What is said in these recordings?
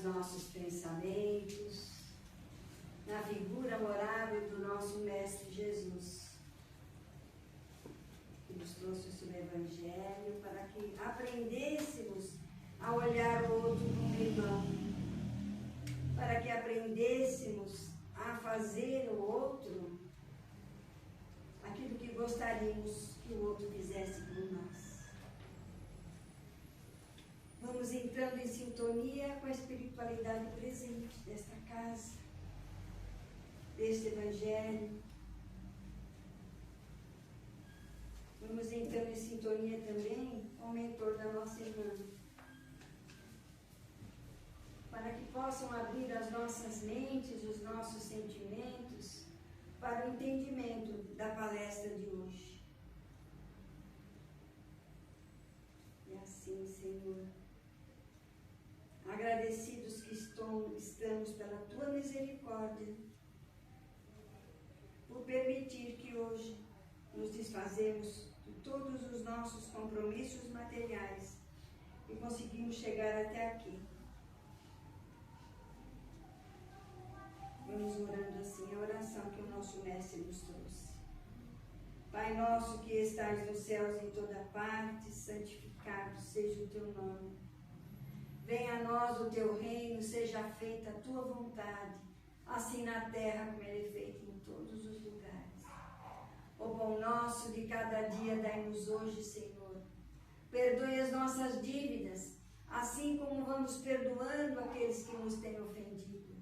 nos nossos pensamentos, na figura amorável do nosso Mestre Jesus, que nos trouxe o seu Evangelho para que aprendêssemos a olhar o outro como irmão, para que aprendêssemos a fazer o outro aquilo que gostaríamos que o outro fizesse por nós. Vamos entrando em sintonia com a espiritualidade presente desta casa, deste Evangelho. Vamos entrando em sintonia também com o mentor da nossa irmã, para que possam abrir as nossas mentes, os nossos sentimentos, para o entendimento da palestra de hoje. E assim, Senhor, agradecidos que estamos pela Tua misericórdia, por permitir que hoje nos desfazemos de todos os nossos compromissos materiais e conseguimos chegar até aqui. Vamos orando assim a oração que o nosso Mestre nos trouxe. Pai nosso que estais nos céus em toda parte, santificado seja o teu nome. Venha a nós o teu reino, seja feita a tua vontade, assim na terra como ele é feito em todos os lugares. O pão nosso de cada dia dai-nos hoje, Senhor. Perdoe as nossas dívidas, assim como vamos perdoando aqueles que nos têm ofendido.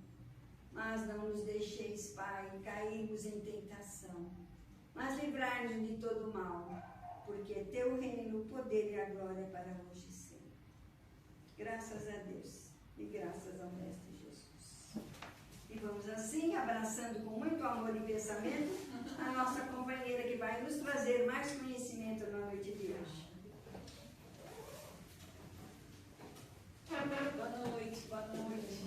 Mas não nos deixeis, Pai, cairmos em tentação, mas livrai-nos de todo mal, porque é teu reino, o poder e a glória para hoje e sempre. Graças a Deus e graças ao Mestre Jesus. E vamos assim, abraçando com muito amor e pensamento a nossa companheira que vai nos trazer mais conhecimento na noite de hoje. Boa noite, boa noite.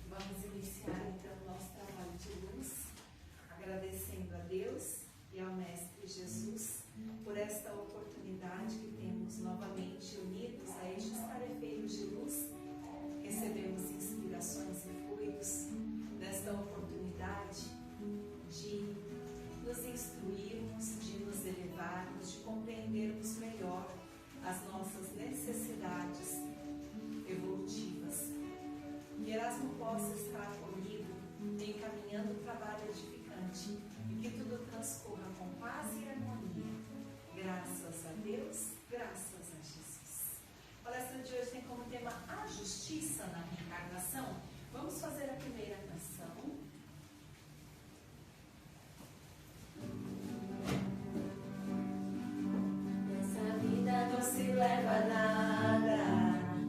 Vamos iniciar então o nosso trabalho de luz, agradecendo a Deus e ao Mestre Jesus por esta oportunidade que temos novamente unidos a estes tarefeiros de luz. Recebemos inspirações e fluidos desta oportunidade de nos instruirmos, de nos elevarmos, de compreendermos melhor as nossas necessidades evolutivas. Que Erasmo possa estar comigo, encaminhando o trabalho edificante e que tudo transcorra com paz e harmonia. Graças a Deus, graças a Jesus. A palestra de hoje tem como tema a justiça na reencarnação. Vamos fazer a primeira canção. Nessa vida não se leva nada,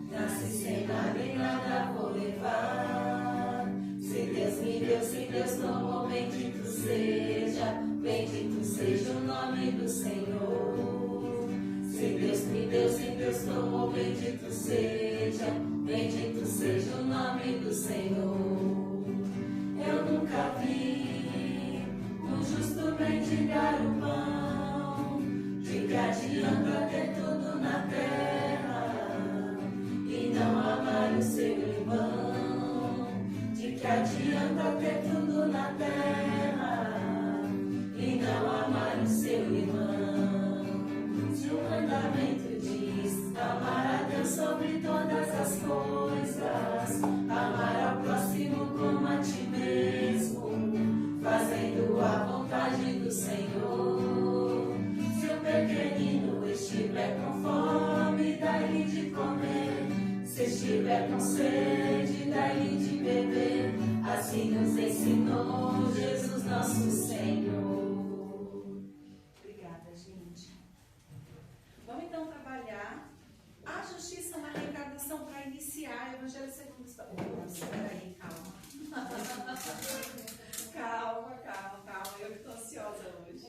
nasce sem nada e nada vou levar. Se Deus me deu, se Deus tomou, bendito seja o nome do Senhor. Se Deus me deu, se Deus tomou, bendito seja o nome do Senhor. Eu nunca vi um justo mendigar o pão, de que adianta ter tudo na terra e não amar o seu irmão. De que adianta ter tudo na terra e não amar o seu irmão. Se o mandamento diz amar a Deus sobre todas as coisas, amar ao próximo como a ti mesmo, fazendo a vontade do Senhor. Se o pequenino estiver com fome, dai-lhe de comer. Se estiver com sede, dai-lhe de beber. Assim nos ensinou Jesus nosso Senhor. Obrigada, gente. Vamos então trabalhar a justiça na reencarnação para iniciar o Evangelho segundo o Espiritismo. Espera aí, calma. Calma, eu que estou ansiosa hoje.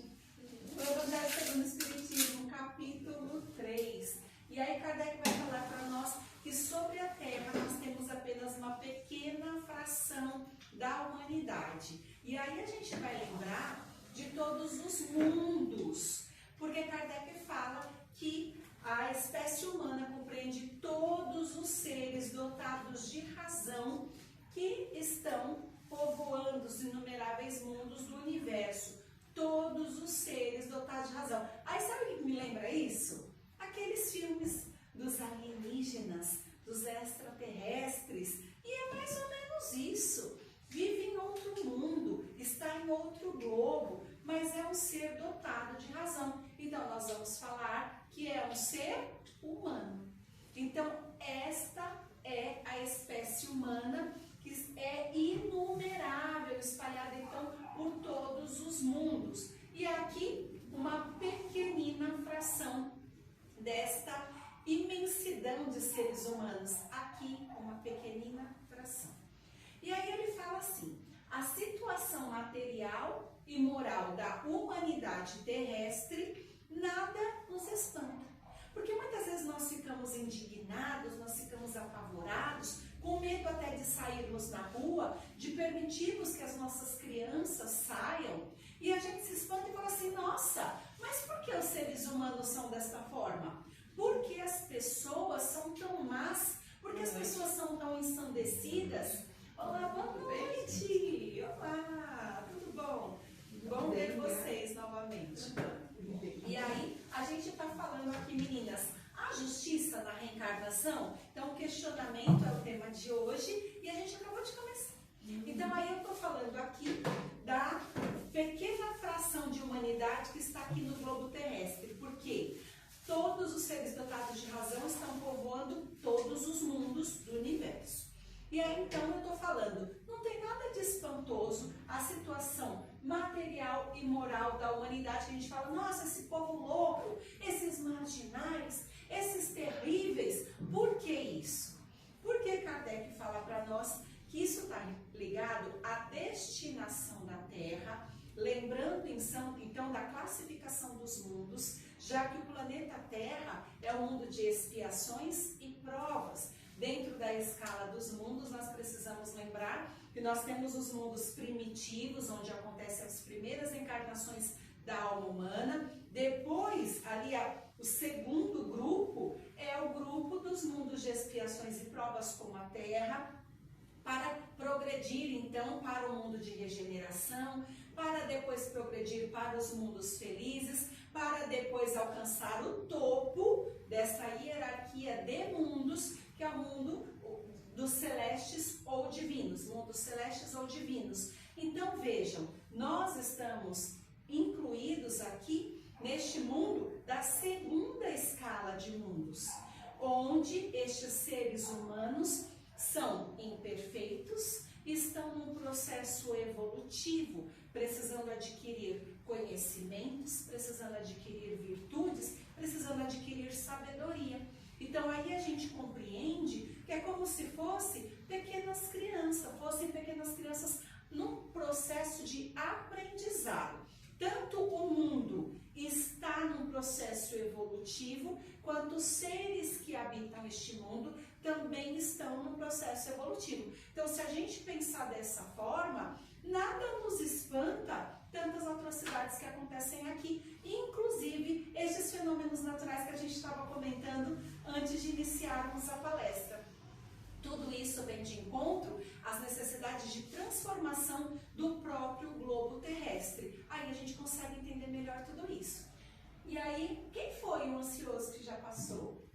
O Evangelho segundo o Espiritismo, capítulo 3. E aí Kardec vai falar para nós que sobre a Terra nós temos apenas uma pequena fração da humanidade. E aí a gente vai lembrar de todos os mundos, porque Kardec fala que a espécie humana compreende todos os seres dotados de razão que estão povoando os inumeráveis mundos do universo. Todos os seres dotados de razão. Aí sabe o que me lembra isso? Aqueles filmes dos alienígenas, dos extraterrestres. E é mais ou menos isso. Vive em outro mundo, está em outro globo, mas é um ser dotado de razão. Então nós vamos falar que é um ser humano. Então esta é a espécie humana, que é inumerável, espalhada então por todos os mundos. E aqui uma pequenina fração desta imensidão de seres humanos. Aqui uma pequenina fração. E aí ele fala assim: a situação material e moral da humanidade terrestre nada nos espanta. Porque muitas vezes nós ficamos indignados, nós ficamos apavorados, com medo até de sairmos na rua, de permitirmos que as nossas crianças saiam, e a gente se espanta e fala assim: nossa, mas por que os seres humanos são desta forma? Por que as pessoas são tão más? Por que as pessoas são tão ensandecidas? Olá, boa noite! Olá, tudo bom? Bom ver vocês novamente. E aí, a gente está falando aqui, meninas, a justiça na reencarnação. Então, o questionamento é o tema de hoje e a gente acabou de começar. Então, aí eu estou falando aqui da pequena fração de humanidade que está aqui no globo terrestre. Por quê? Todos os seres dotados de razão estão povoando todos os mundos do universo. E aí, então, eu estou falando, não tem nada de espantoso a situação material e moral da humanidade, que a gente fala: nossa, esse povo louco, esses marginais, esses terríveis. Por que isso? Porque Kardec fala para nós que isso está ligado à destinação da Terra, lembrando então da classificação dos mundos, já que o planeta Terra é um mundo de expiações e provas. Dentro da escala dos mundos, nós precisamos lembrar que nós temos os mundos primitivos, onde acontecem as primeiras encarnações da alma humana. Depois, ali, o segundo grupo é o grupo dos mundos de expiações e provas, como a Terra, para progredir, então, para o mundo de regeneração, para depois progredir para os mundos felizes, para depois alcançar o topo dessa hierarquia de mundos, que é o mundo dos celestes ou divinos, mundos celestes ou divinos. Então vejam, nós estamos incluídos aqui neste mundo da segunda escala de mundos, onde estes seres humanos são imperfeitos, estão num processo evolutivo, precisando adquirir conhecimentos, precisando adquirir virtudes, precisando adquirir sabedoria. Então aí a gente compreende que é como se fossem pequenas crianças num processo de aprendizado. Tanto o mundo está num processo evolutivo, quanto os seres que habitam este mundo também estão num processo evolutivo. Então, se a gente pensar dessa forma, nada nos espanta tantas atrocidades que acontecem aqui, inclusive estes fenômenos naturais que a gente estava comentando antes de iniciarmos a palestra. Tudo isso vem de encontro às necessidades de transformação do próprio globo terrestre. Aí a gente consegue entender melhor tudo isso. E aí, quem foi o ansioso que já passou?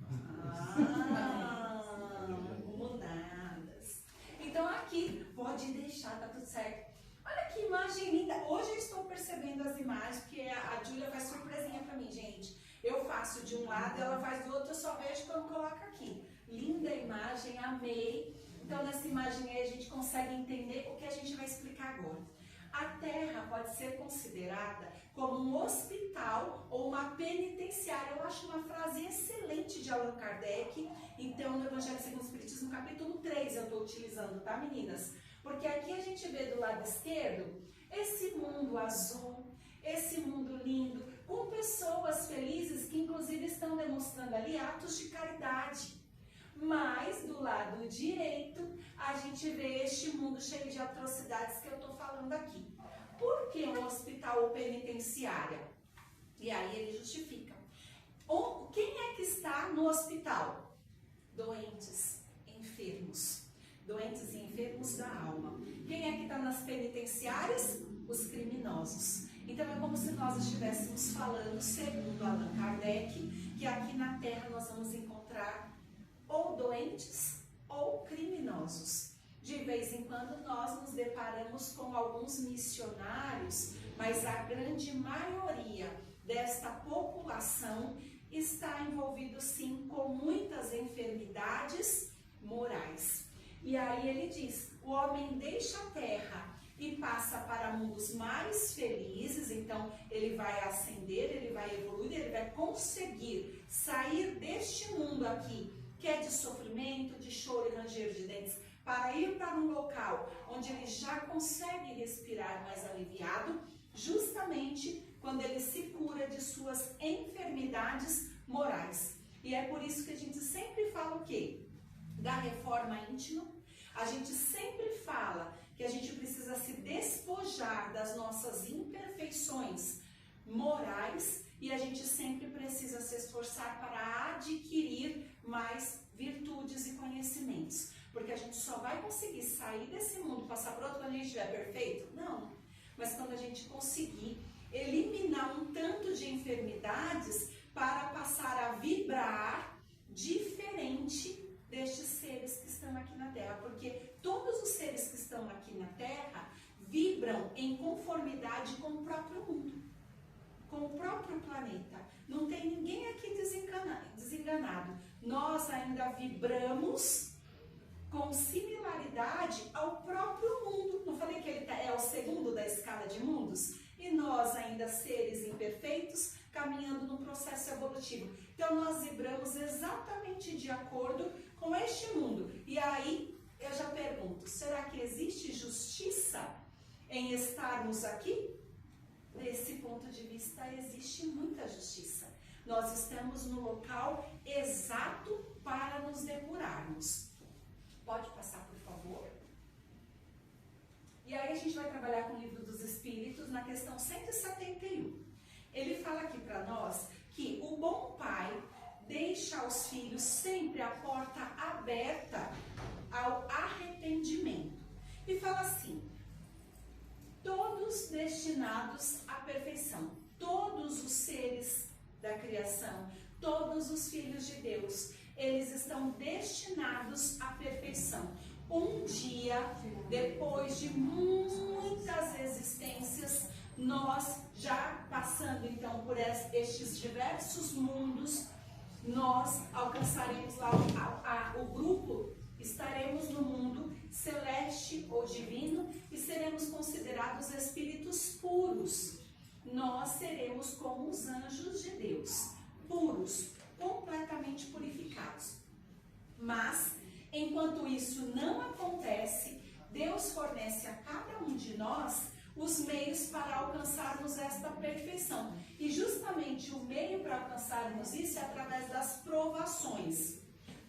Mudadas. Então aqui, pode deixar, tá tudo certo. Olha que imagem linda. Hoje eu estou percebendo as imagens, porque a Júlia faz surpresinha pra mim, gente. Eu faço de um lado, ela faz do outro, eu só vejo quando coloca aqui. Linda imagem, amei. Então nessa imagem aí a gente consegue entender o que a gente vai explicar agora. A Terra pode ser considerada como um hospital ou uma penitenciária. Eu acho uma frase excelente de Allan Kardec. Então no Evangelho segundo o Espiritismo, capítulo 3 eu estou utilizando, tá, meninas? Porque aqui a gente vê do lado esquerdo esse mundo azul, esse mundo lindo, com pessoas felizes que inclusive estão demonstrando ali atos de caridade. Mas do lado direito a gente vê este mundo cheio de atrocidades que eu estou falando aqui. Por que um hospital ou penitenciária? E aí ele justifica. Quem é que está no hospital? Doentes, enfermos. Doentes e enfermos da alma. Quem é que está nas penitenciárias? Os criminosos. Então é como se nós estivéssemos falando, segundo Allan Kardec, que aqui na Terra nós vamos encontrar ou doentes ou criminosos. De vez em quando nós nos deparamos com alguns missionários, mas a grande maioria desta população está envolvido sim com muitas enfermidades morais. E aí ele diz, o homem deixa a terra e passa para mundos mais felizes, então ele vai ascender, ele vai evoluir, ele vai conseguir sair deste mundo aqui, que é de sofrimento, de choro e ranger de dentes, para ir para um local onde ele já consegue respirar mais aliviado, justamente quando ele se cura de suas enfermidades morais. E é por isso que a gente sempre fala o quê? Da reforma íntima. A gente sempre fala que a gente precisa se despojar das nossas imperfeições morais e a gente sempre precisa se esforçar para adquirir mais virtudes e conhecimentos. Porque a gente só vai conseguir sair desse mundo, passar para outro quando a gente estiver perfeito? Não. Mas quando a gente conseguir eliminar um tanto de enfermidades para passar a vibrar diferente destes seres que estão aqui na Terra, porque todos os seres que estão aqui na Terra vibram em conformidade com o próprio mundo, com o próprio planeta. Não tem ninguém aqui desenganado. Nós ainda vibramos com similaridade ao próprio mundo. Não falei que ele é o segundo da escala de mundos? E nós ainda seres imperfeitos, caminhando no processo evolutivo. Então nós vibramos exatamente de acordo com este mundo. E aí eu já pergunto, será que existe justiça em estarmos aqui? Desse ponto de vista existe muita justiça. Nós estamos no local exato para nos depurarmos. Pode passar, por favor? E aí a gente vai trabalhar com o Livro dos Espíritos na questão 171. Ele fala aqui para nós que o bom pai deixa aos filhos sempre a porta aberta ao arrependimento. E fala assim, todos destinados à perfeição, todos os seres da criação, todos os filhos de Deus, eles estão destinados à perfeição. Um dia, depois de muitas existências, nós já passando então por estes diversos mundos, nós alcançaremos lá o grupo, estaremos no mundo celeste ou divino e seremos considerados espíritos puros. Nós seremos como os anjos de Deus, puros, completamente purificados. Mas, enquanto isso não acontece, Deus fornece a cada um de nós os meios para alcançarmos esta perfeição. E justamente o meio para alcançarmos isso é através das provações.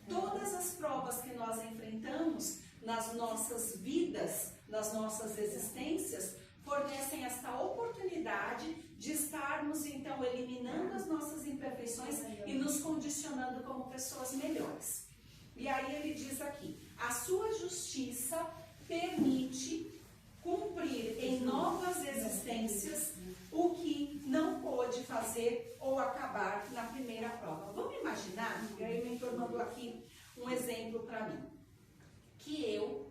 Todas as provas que nós enfrentamos nas nossas vidas, nas nossas existências, fornecem esta oportunidade de estarmos, então, eliminando as nossas imperfeições e nos condicionando como pessoas melhores. E aí ele diz aqui, a sua justiça permite cumprir em novas existências o que não pôde fazer ou acabar na primeira prova. Vamos imaginar, e aí me tornando aqui um exemplo para mim, que eu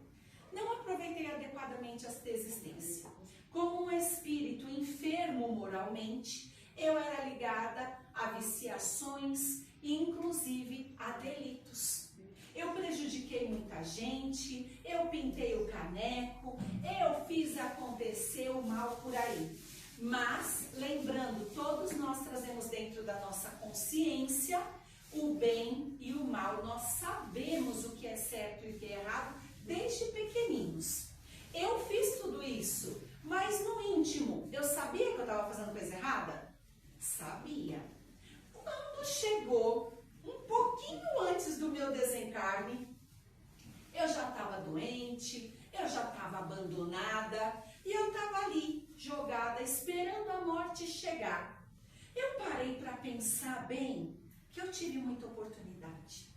não aproveitei adequadamente esta existência. Como um espírito enfermo moralmente, eu era ligada a viciações e inclusive a delitos. Eu prejudiquei muita gente, eu pintei o caneco, eu fiz acontecer o mal por aí. Mas, lembrando, todos nós trazemos dentro da nossa consciência o bem e o mal. Nós sabemos o que é certo e o que é errado desde pequeninos. Eu fiz tudo isso, mas no íntimo, eu sabia que eu estava fazendo coisa errada? Sabia. Quando chegou um pouquinho antes do meu desencarne, eu já estava doente, eu já estava abandonada e eu estava ali, jogada, esperando a morte chegar. Eu parei para pensar bem, que eu tive muita oportunidade.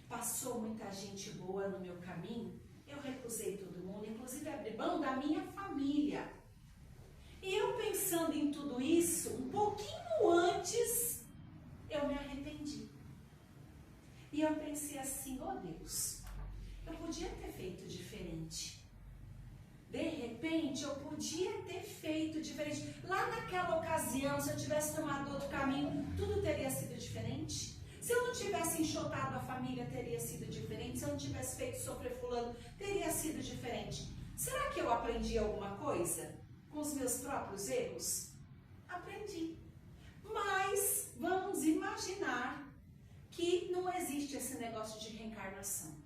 Passou muita gente boa no meu caminho, eu recusei todo mundo, inclusive abri mão da minha família. E eu pensando em tudo isso, um pouquinho antes, eu me arrependi. E eu pensei assim, oh Deus, eu podia ter feito diferente. De repente, eu podia ter feito diferente. Lá naquela ocasião, se eu tivesse tomado outro caminho, tudo teria sido diferente. Se eu não tivesse enxotado a família, teria sido diferente. Se eu não tivesse feito sofrer fulano, teria sido diferente. Será que eu aprendi alguma coisa com os meus próprios erros? Aprendi. Mas vamos imaginar que não existe esse negócio de reencarnação.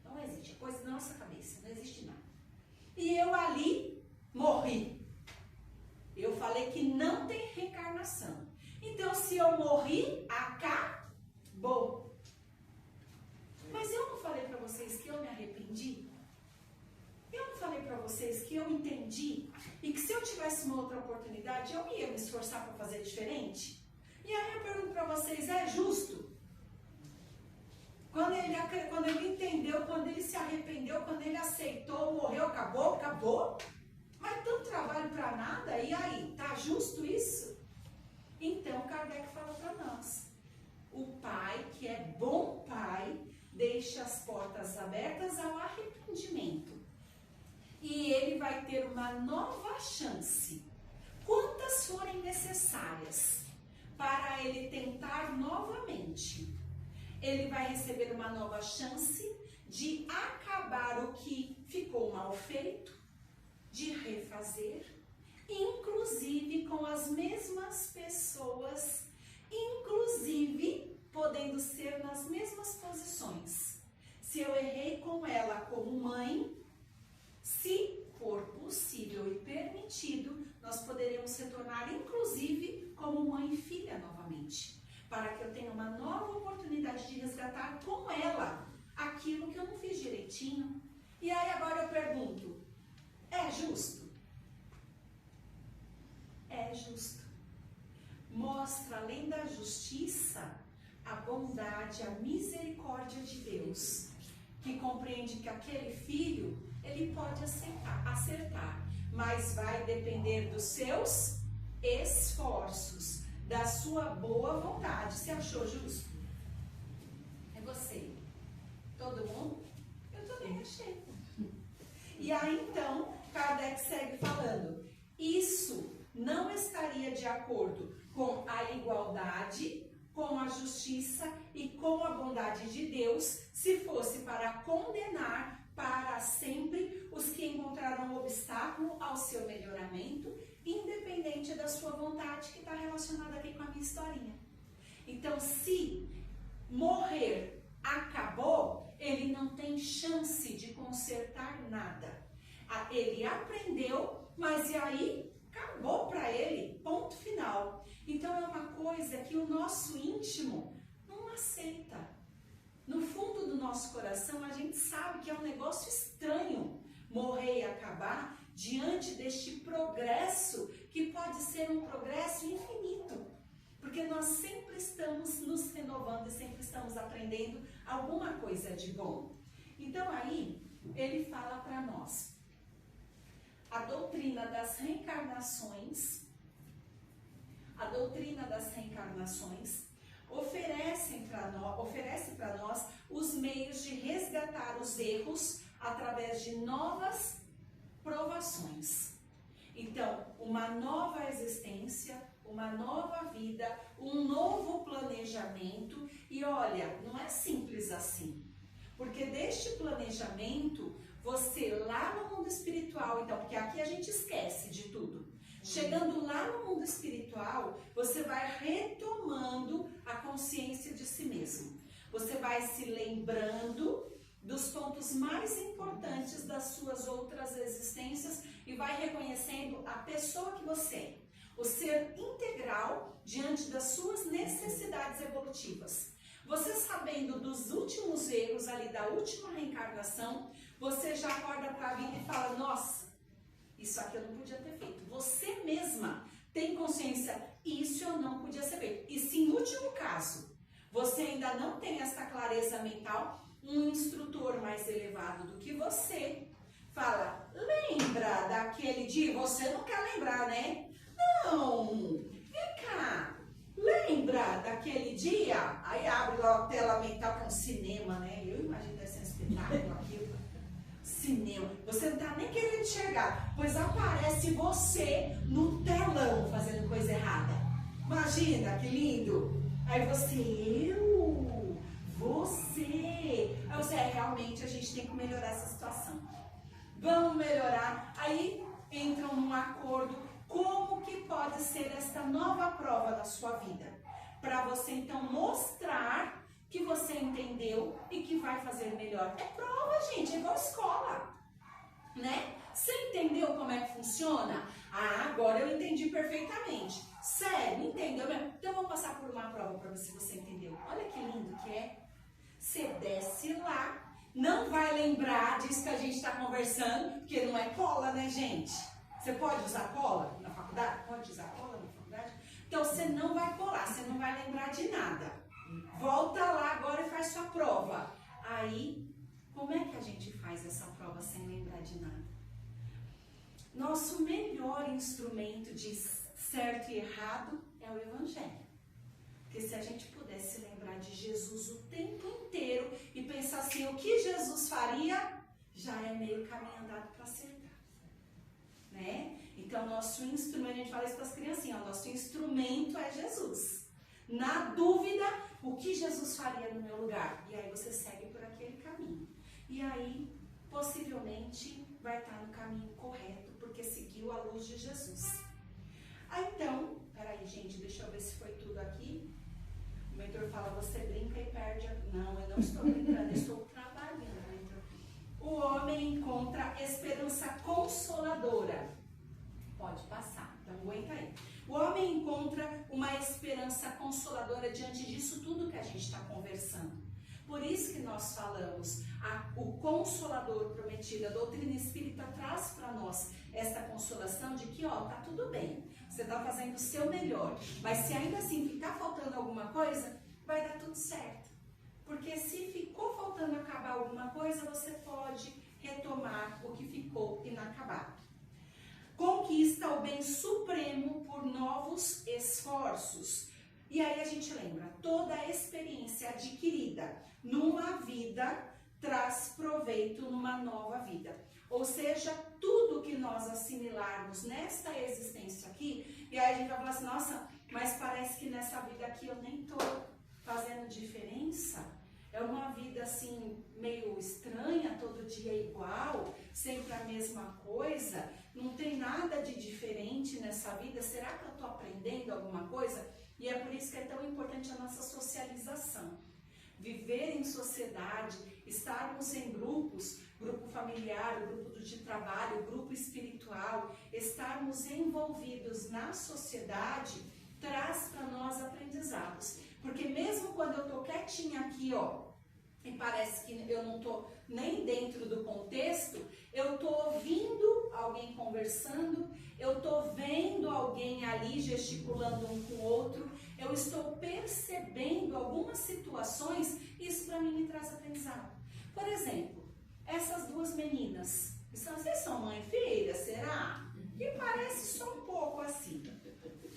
Não existe. É coisa da nossa cabeça. Não existe nada. E eu ali morri. Eu falei que não tem reencarnação. Então, se eu morri, acabou. Mas eu não falei para vocês que eu me arrependi? Eu não falei para vocês que eu entendi e que se eu tivesse uma outra oportunidade, eu ia me esforçar para fazer diferente? E aí eu pergunto para vocês, é justo? Quando ele entendeu, quando ele se arrependeu, quando ele aceitou, morreu, acabou, acabou. Mas tanto trabalho para nada, e aí? Tá justo isso? Então Kardec fala para nós, o pai, que é bom pai, deixa as portas abertas ao arrependimento. E ele vai ter uma nova chance, quantas forem necessárias, para ele tentar novamente. Ele vai receber uma nova chance de acabar o que ficou mal feito, de refazer, inclusive com as mesmas pessoas, inclusive podendo ser nas mesmas posições. Se eu errei com ela como mãe, se for possível e permitido, nós poderemos retornar inclusive como mãe e filha novamente, para que eu tenha uma nova oportunidade de resgatar com ela aquilo que eu não fiz direitinho. E aí agora eu pergunto, é justo? É justo. Mostra, além da justiça, a bondade, a misericórdia de Deus, que compreende que aquele filho, ele pode acertar, mas vai depender dos seus esforços, da sua boa vontade. Você achou justo? É você. Todo mundo? Eu também achei. E aí então, Kardec segue falando, isso não estaria de acordo com a igualdade, com a justiça e com a bondade de Deus, se fosse para condenar para sempre os que encontraram obstáculo ao seu melhoramento, independente da sua vontade, que está relacionada aqui com a minha historinha. Então, se morrer acabou, ele não tem chance de consertar nada. Ele aprendeu, mas e aí acabou para ele, ponto final. Então é uma coisa que o nosso íntimo não aceita. No fundo do nosso coração a gente sabe que é um negócio estranho morrer e acabar diante deste progresso, que pode ser um progresso infinito, porque nós sempre estamos nos renovando e sempre estamos aprendendo alguma coisa de bom. Então aí ele fala para nós, a doutrina das reencarnações oferece para nós os meios de resgatar os erros através de novas provações. Então, uma nova existência, uma nova vida, um novo planejamento. E olha, não é simples assim, porque deste planejamento, você lá no mundo espiritual, então, porque aqui a gente esquece de tudo. Chegando lá no mundo espiritual, você vai retomando a consciência de si mesmo. Você vai se lembrando dos pontos mais importantes das suas outras existências e vai reconhecendo a pessoa que você é, o ser integral diante das suas necessidades evolutivas. Você sabendo dos últimos erros ali da última reencarnação, você já acorda para a vida e fala, nossa, isso aqui eu não podia ter feito. Você mesma tem consciência, isso eu não podia ser feito. E se em último caso, clareza mental, um instrutor mais elevado do que você fala, lembra daquele dia? Você não quer lembrar, né? Não, vem cá, lembra daquele dia? Aí abre lá a tela mental, que é um cinema, né? Eu imagino que deve ser um espetáculo aquilo. Cinema, você não tá nem querendo enxergar, pois aparece você no telão fazendo coisa errada. Imagina, que lindo! Aí você, você. Aí você, realmente a gente tem que melhorar essa situação. Vamos melhorar. Aí entram num acordo. Como que pode ser esta nova prova da sua vida? Para você então mostrar que você entendeu e que vai fazer melhor. É prova, gente, é igual escola, né? Você entendeu como é que funciona? Ah, agora eu entendi perfeitamente. Sério, entendeu mesmo? Então eu vou passar por uma prova para ver se você entendeu. Olha que lindo que é. Você desce lá, não vai lembrar disso que a gente está conversando, porque não é cola, né, gente? Você pode usar cola na faculdade? Pode usar cola na faculdade? Então você não vai colar, você não vai lembrar de nada. Volta lá agora e faz sua prova. Aí, como é que a gente faz essa prova sem lembrar de nada? Nosso melhor instrumento de certo e errado é o Evangelho. Porque se a gente pudesse lembrar de Jesus o tempo inteiro e pensar assim, o que Jesus faria, já é meio caminho andado para acertar. Né? Então, nosso instrumento, a gente fala isso para as criancinhas, nosso instrumento é Jesus. Na dúvida, o que Jesus faria no meu lugar? E aí você segue por aquele caminho. E aí, possivelmente, vai estar no caminho correto, porque seguiu a luz de Jesus. Ah, então, peraí, gente, deixa eu ver se foi tudo aqui. O mentor fala, você brinca e perde a... Não, eu não estou brincando, eu estou trabalhando, mentor. O homem encontra esperança consoladora. Pode passar, então aguenta aí. O homem encontra uma esperança consoladora diante disso tudo que a gente está conversando. Por isso que nós falamos, o Consolador prometido, a doutrina espírita traz para nós esta consolação de que, ó, tá tudo bem, você está fazendo o seu melhor, mas se ainda assim ficar faltando alguma coisa, vai dar tudo certo. Porque se ficou faltando acabar alguma coisa, você pode retomar o que ficou inacabado. Conquista o bem supremo por novos esforços. E aí a gente lembra, toda a experiência adquirida numa vida traz proveito numa nova vida. Ou seja, tudo que nós assimilarmos nesta existência aqui, e aí a gente vai falar assim, nossa, mas parece que nessa vida aqui eu nem tô fazendo diferença. É uma vida assim, meio estranha, todo dia igual, sempre a mesma coisa, não tem nada de diferente nessa vida, será que eu tô aprendendo alguma coisa? E é por isso que é tão importante a nossa socialização. Viver em sociedade, estarmos em grupos, grupo familiar, grupo de trabalho, grupo espiritual, estarmos envolvidos na sociedade, traz para nós aprendizados. Porque mesmo quando eu tô quietinha aqui, ó, e parece que eu não tô nem dentro do contexto, eu tô ouvindo alguém conversando, eu tô vendo alguém ali gesticulando um com o outro, eu estou percebendo algumas situações, isso para mim me traz aprendizado. Por exemplo, essas duas meninas, vocês são mãe e filha, será? Que parece só um pouco assim.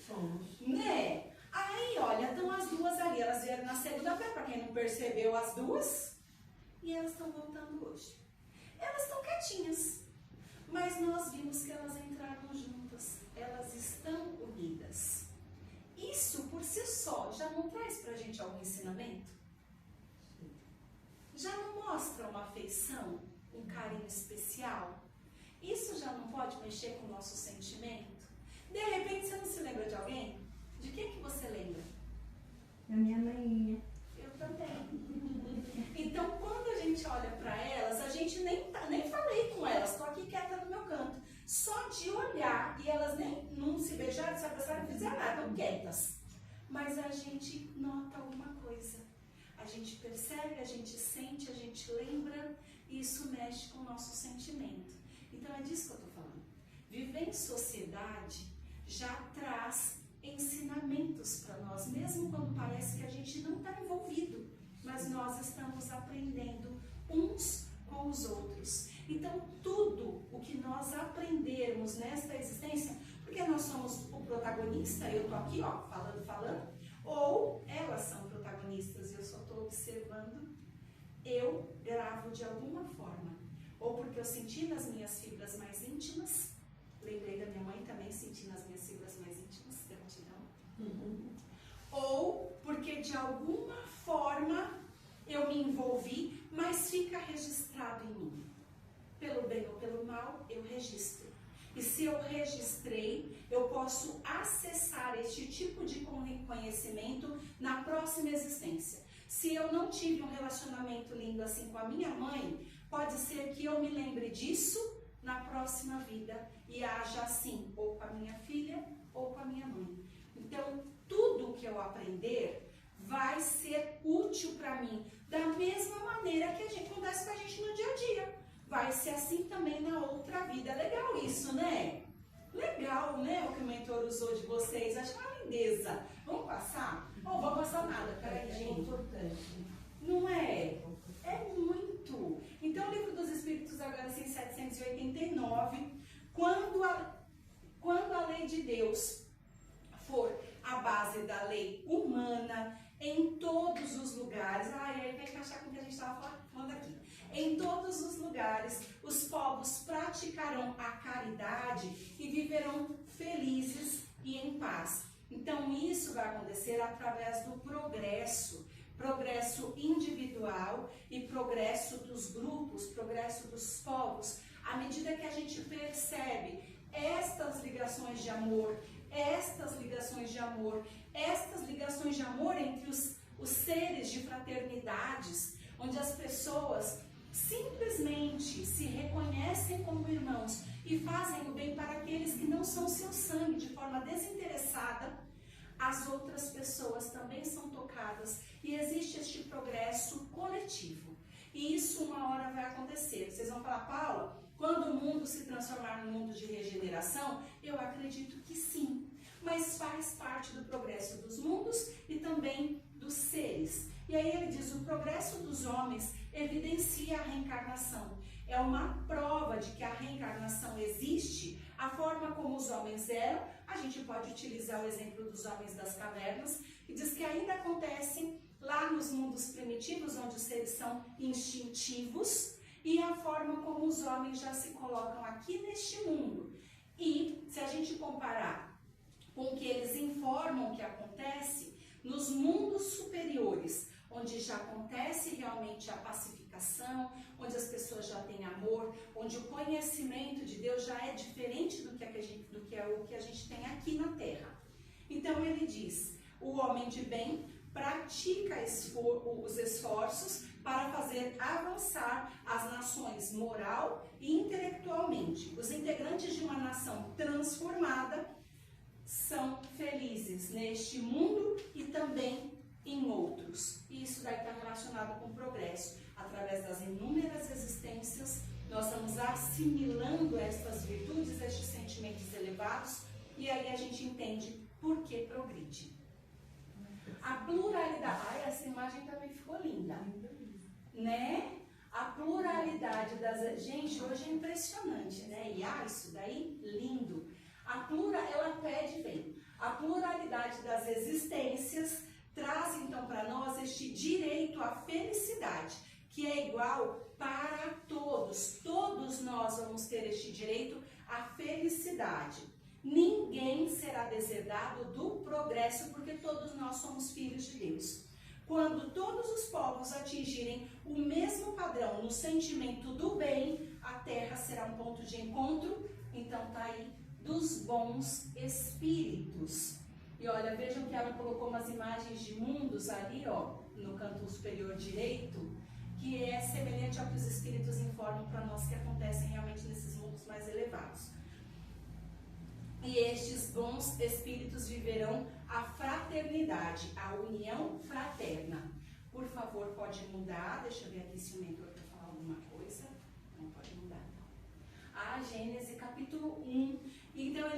Somos. Né? Aí, olha, estão as duas ali, elas vieram na segunda-feira, para quem não percebeu, as duas, e elas estão voltando hoje. Elas estão quietinhas, mas nós vimos que elas entraram juntas, elas estão unidas. Isso, por si só, já não traz pra gente algum ensinamento? Já não mostra uma afeição, um carinho especial? Isso já não pode mexer com o nosso sentimento? De repente, você não se lembra de alguém? De quem que você lembra? Da minha mãinha. Eu também. Então, quando a gente olha para elas, a gente nem falei com elas, estou aqui quieta no meu canto. Só de olhar, e elas nem não se beijaram, se abraçaram, não fizeram nada, estão quietas. Mas a gente nota alguma coisa. A gente percebe, a gente sente, a gente lembra, e isso mexe com o nosso sentimento. Então, é disso que eu estou falando. Viver em sociedade já traz ensinamentos para nós, mesmo quando parece que a gente não está envolvido. mas nós estamos aprendendo uns com os outros. Então, tudo o que nós aprendermos nesta existência, porque nós somos o protagonista, eu tô aqui, ó, falando, ou elas são protagonistas e eu só tô observando, eu gravo de alguma forma. Ou porque eu senti nas minhas fibras mais íntimas, lembrei da minha mãe também, senti nas minhas fibras mais íntimas, gratidão. Ou porque de alguma forma eu me envolvi, mas fica registrado em mim. Pelo bem ou pelo mal, eu registro. E se eu registrei, eu posso acessar este tipo de conhecimento na próxima existência. Se eu não tive um relacionamento lindo assim com a minha mãe, pode ser que eu me lembre disso na próxima vida e haja assim, ou com a minha filha ou com a minha mãe. Então, tudo que eu aprender vai ser útil para mim, da mesma maneira que acontece com a gente no dia a dia. Vai ser assim também na outra vida. Legal isso, né? Legal, né? O que o mentor usou de vocês. Acho uma lindeza. Vamos passar? Não vamos passar nada. Peraí, gente. É importante. Não é? É muito. Então, o Livro dos Espíritos, agora assim, 789, quando a lei de Deus for a base da lei humana, em todos os lugares, aí vai encaixar com o que a gente estava falando aqui. Em todos os lugares, os povos praticarão a caridade e viverão felizes e em paz. Então, isso vai acontecer através do progresso individual e progresso dos grupos, progresso dos povos, à medida que a gente percebe estas ligações de amor entre os seres de fraternidades, onde as pessoas simplesmente se reconhecem como irmãos e fazem o bem para aqueles que não são seu sangue, de forma desinteressada, as outras pessoas também são tocadas e existe este progresso coletivo. E isso uma hora vai acontecer. Vocês vão falar, Paula, quando o mundo se transformar num mundo de regeneração, eu acredito que sim. Mas faz parte do progresso dos mundos e também dos seres. E aí ele diz, o progresso dos homens evidencia a reencarnação. É uma prova de que a reencarnação existe. A forma como os homens eram, a gente pode utilizar o exemplo dos homens das cavernas, que diz que ainda acontece lá nos mundos primitivos, onde os seres são instintivos, e a forma como os homens já se colocam aqui neste mundo. E se a gente comparar com o que eles informam que acontece nos mundos superiores, onde já acontece realmente a pacificação, onde as pessoas já têm amor, onde o conhecimento de Deus já é diferente do que a gente tem aqui na Terra. Então ele diz, o homem de bem pratica os esforços para fazer avançar as nações moral e intelectualmente. Os integrantes de uma nação transformada são felizes neste mundo e também em outros. E isso daí está relacionado com o progresso. Através das inúmeras existências, nós estamos assimilando estas virtudes, estes sentimentos elevados, e aí a gente entende por que progride. A pluralidade... Ai, essa imagem também ficou linda. Né? A pluralidade das... Gente, hoje é impressionante, né? E isso daí, lindo. Ela pede bem. A pluralidade das existências traz então para nós este direito à felicidade, que é igual para todos. Todos nós vamos ter este direito à felicidade. Ninguém será deserdado do progresso, porque todos nós somos filhos de Deus. Quando todos os povos atingirem o mesmo padrão no sentimento do bem, a Terra será um ponto de encontro, então tá aí, dos bons espíritos. E olha, vejam que ela colocou umas imagens de mundos ali, ó, no canto superior direito, que é semelhante ao que os espíritos informam para nós que acontecem realmente nesses mundos mais elevados. E estes bons espíritos viverão a fraternidade, a união fraterna. Por favor, pode mudar. Deixa eu ver aqui se o mentor quer falar alguma coisa. Não pode mudar, não. Gênesis capítulo 1. Então,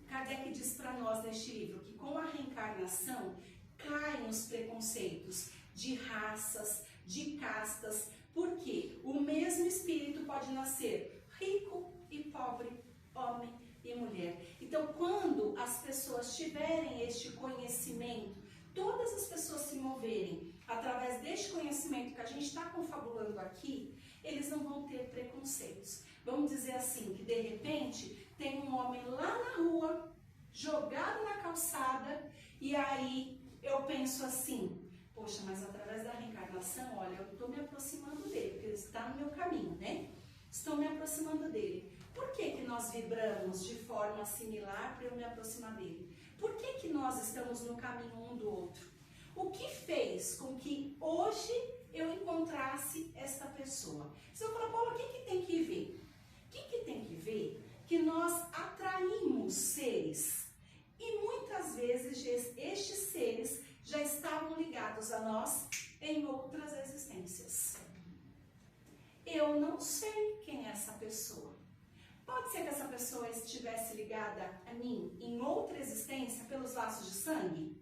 Kardec diz para nós neste livro que com a reencarnação caem os preconceitos, de raças, de castas, porque o mesmo espírito pode nascer rico e pobre, homem e mulher. Então, quando as pessoas tiverem este conhecimento, todas as pessoas se moverem através deste conhecimento que a gente está confabulando aqui, eles não vão ter preconceitos. Vamos dizer assim, que de repente tem um homem lá na rua, jogado na calçada, e aí eu penso assim, poxa, mas através da reencarnação, olha, eu estou me aproximando dele, porque ele está no meu caminho, né? Estou me aproximando dele. Por que que nós vibramos de forma similar para eu me aproximar dele? Por que que nós estamos no caminho um do outro? O que fez com que hoje eu encontrasse esta pessoa? Você vai falar, Paula, o que tem que ver? O que tem que ver? Que nós atraímos seres. E muitas vezes estes seres já estavam ligados a nós em outras existências. Eu não sei quem é essa pessoa. Pode ser que essa pessoa estivesse ligada a mim em outra existência pelos laços de sangue?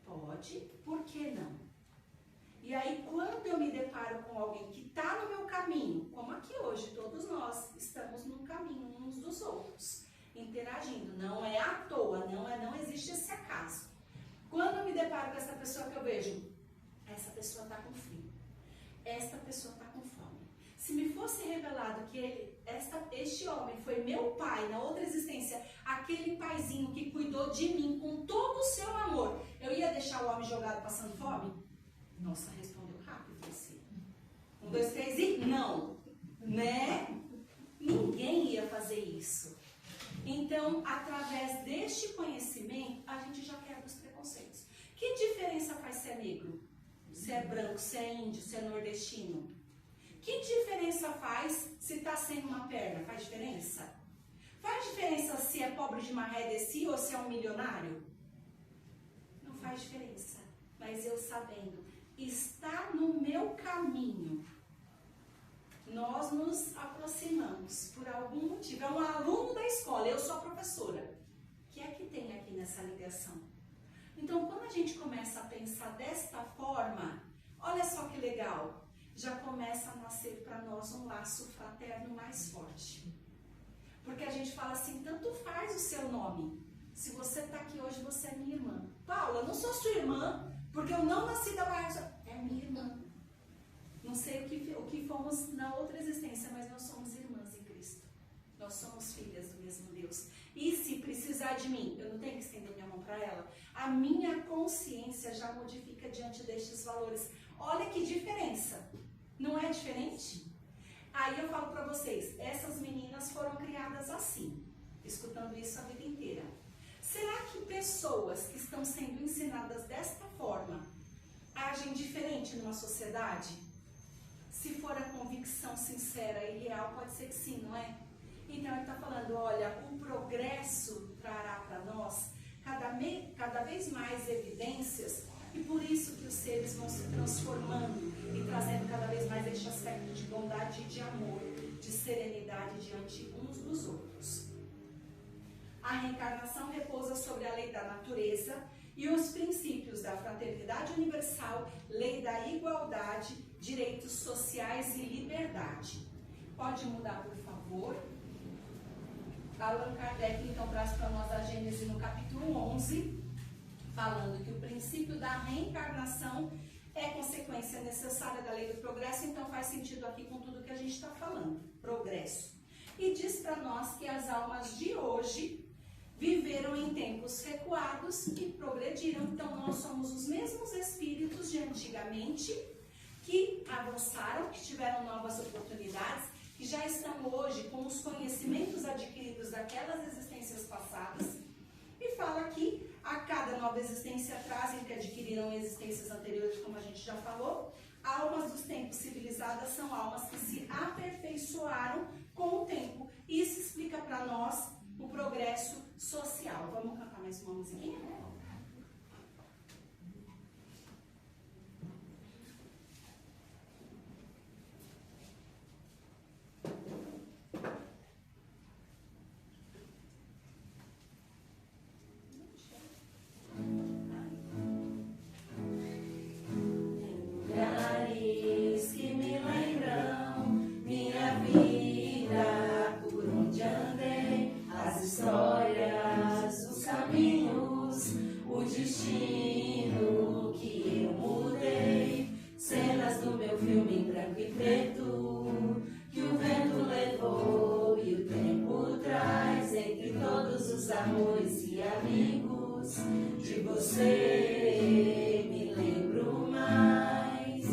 Pode, por que não? E aí, quando eu me deparo com alguém que está no meu caminho, como aqui hoje, todos nós estamos no caminho uns dos outros, interagindo. Não é à toa, não existe esse acaso. Quando eu me deparo com essa pessoa que eu vejo, essa pessoa está com frio, esta pessoa está com fome. Se me fosse revelado que este homem foi meu pai na outra existência, aquele paizinho que cuidou de mim com todo o seu amor, eu ia deixar o homem jogado passando fome? Nossa, respondeu rápido você. 1, 2, 3 e não, né? Ninguém ia fazer isso. Então, através deste conhecimento, a gente já quebra os preconceitos. Que diferença faz se é negro? Se é branco, se é índio, se é nordestino? Que diferença faz se está sem uma perna? Faz diferença? Faz diferença se é pobre de maré de si ou se é um milionário? Não faz diferença. Mas eu sabendo, está no meu caminho. Nós nos aproximamos por algum motivo. É um aluno da escola, eu sou a professora. O que é que tem aqui nessa ligação? Então, quando a gente começa a pensar desta forma, olha só que legal. Já começa a nascer para nós um laço fraterno mais forte. Porque a gente fala assim, tanto faz o seu nome. Se você está aqui hoje, você é minha irmã. Paula, eu não sou sua irmã, porque eu não nasci da barriga. É minha irmã. Não sei o que fomos na outra existência, mas nós somos irmãs em Cristo. Nós somos filhas do mesmo Deus. E se precisar de mim, eu não tenho que estender minha mão para ela. A minha consciência já modifica diante destes valores. Olha que diferença. Não é diferente? Aí eu falo para vocês, essas meninas foram criadas assim, escutando isso a vida inteira. Será que pessoas que estão sendo ensinadas desta forma agem diferente numa sociedade? Se for a convicção sincera e real, pode ser que sim, não é? Então ele está falando, olha, o progresso trará para nós cada vez mais evidências. E por isso que os seres vão se transformando e trazendo cada vez mais este aspecto de bondade e de amor, de serenidade diante uns dos outros. A reencarnação repousa sobre a lei da natureza e os princípios da fraternidade universal, lei da igualdade, direitos sociais e liberdade. Pode mudar, por favor. Allan Kardec então traz para nós a Gênese no capítulo 11, falando que o princípio da reencarnação é consequência necessária da lei do progresso, então faz sentido aqui com tudo que a gente está falando, progresso. E diz para nós que as almas de hoje viveram em tempos recuados e progrediram, então nós somos os mesmos espíritos de antigamente, que avançaram, que tiveram novas oportunidades, que já estão hoje com os conhecimentos adquiridos daquelas existências passadas, e fala que a cada nova existência trazem que adquiriram existências anteriores, como a gente já falou. Almas dos tempos civilizadas são almas que se aperfeiçoaram com o tempo. Isso explica para nós o progresso social. Vamos cantar mais uma musiquinha? amores e amigos, de você me lembro mais.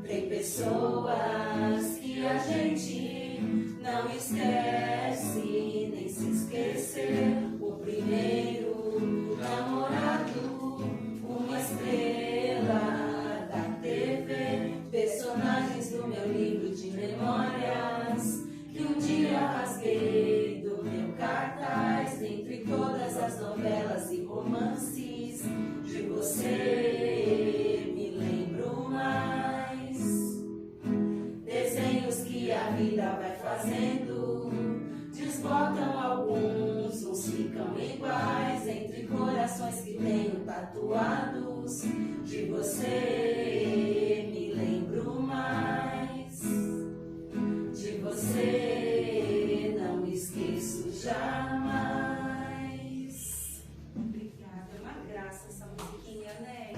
Tem pessoas que a gente não esquece, nem se esquecer. O primeiro namorado, uma estrela da TV, personagens do meu livro de memórias, que um dia rasguei do meu cartaz, entre todas as novelas e romances, de você me lembro mais. Desenhos que a vida vai fazendo, desbotam alguns, uns ficam iguais, entre corações que tenho tatuados, de você me lembro mais. De você não esqueço jamais. Obrigada, é uma graça essa musiquinha, né?